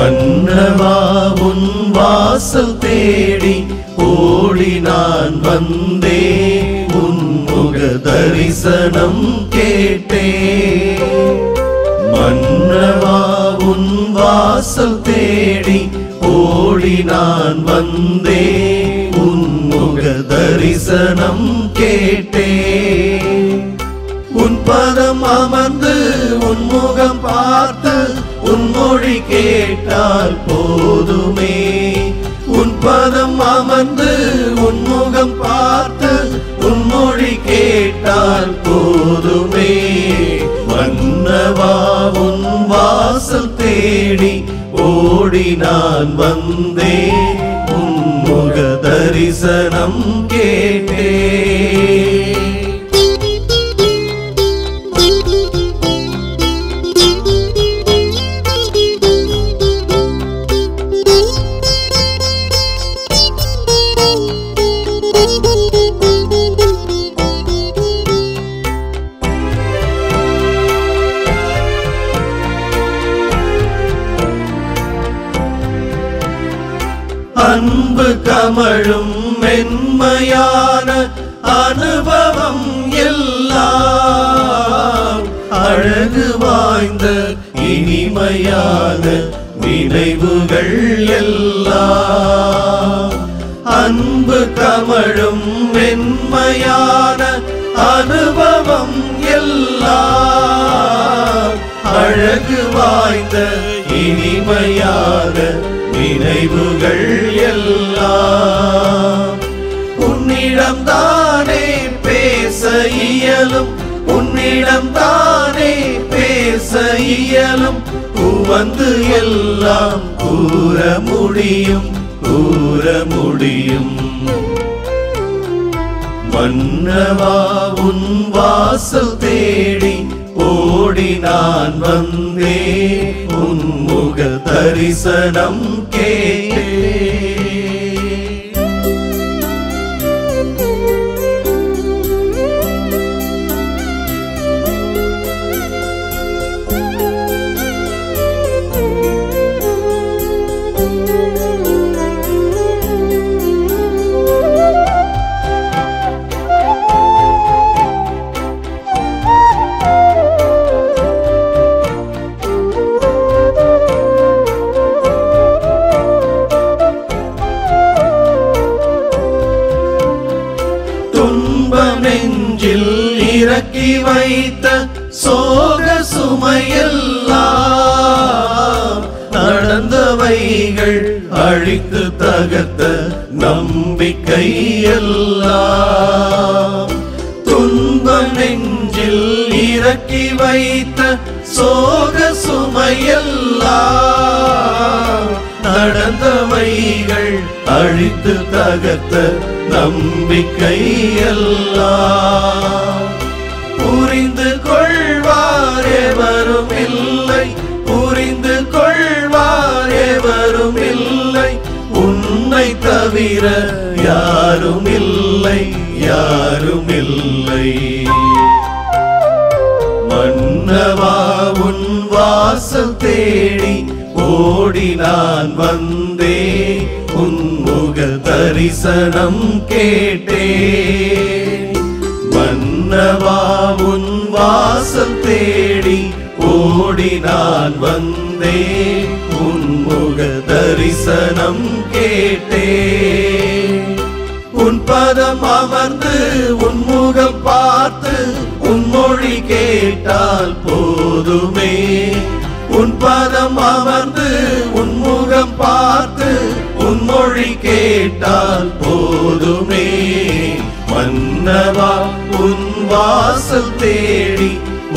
மன்னவா உன் வாசல் தேடி ஓடி நான் வந்தே உன் முக தரிசனம் கேட்டே மன்னவா உன் வாசல் தேடி ஓடி நான் வந்தே உன் முக தரிசனம் கேட்டே உன் பதம் அமர்ந்து உன் முகம் பார்த்து உன் மொழி கேட்டால் போதுமே உன் பதம் அமர்ந்து உன் முகம் பார்த்து உன் மொழி கேட்டால் போதுமே மன்னவா உன் வாசல் தேடி ஓடி நான் வந்தே உன் முக தரிசனம் கேட்டே அன்பு கமழும் மென்மையான அனுபவம் எல்லாம் அழகு வாய்ந்த இனிமையான நினைவுகள் எல்லாம் அன்பு கமழும் மென்மையான அனுபவம் எல்லாம் அழகு வாய்ந்த இனிமையான நினைவுகள் எல்லாம் உன்னிடம் தானே பேச இயலும் உன்னிடம் தானே பேச இயலும் உவந்து எல்லாம் கூற முடியும் மன்னவா உன் வாசல் தேடி ஓடி நான் வந்தே உன் முக தரிசனம் கேட்டே நெஞ்சில் இறக்கி வைத்த சோக சுமையெல்லாம் நடந்தவைகள் அழித்து தகர்த்த நம்பிக்கை எல்லாம் துன்பம் நெஞ்சில் இறக்கி வைத்த சோக சுமையெல்லாம் நடந்தவைகள் அழித்து தகர்த்த நம்பிக்கை எல்லாம் புரிந்து கொள்வார் எவரும் இல்லை புரிந்து கொள்வார் எவரும் இல்லை உன்னை தவிர யாரும் இல்லை மன்னவா உன் வாசல் தேடி ஓடி நான் வந்தே உன் முக தரிசனம் கேட்டே மன்னவா உன் வாசல் தேடி ஓடி நான் வந்தே உன் முக தரிசனம் கேட்டே உன் பதம் அமர்ந்து உன் முகம் பார்த்து உன் மொழி கேட்டால் போதுமே உன் பதம் அமர்ந்து உன் முகம் பார்த்து உன் மொழி கேட்டால் போதுமே மன்னவா உன் வாசல் தேடி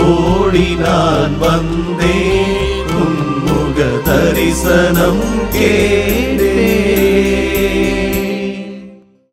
ஓடி நான் வந்தே உன் முக தரிசனம் கேட்டே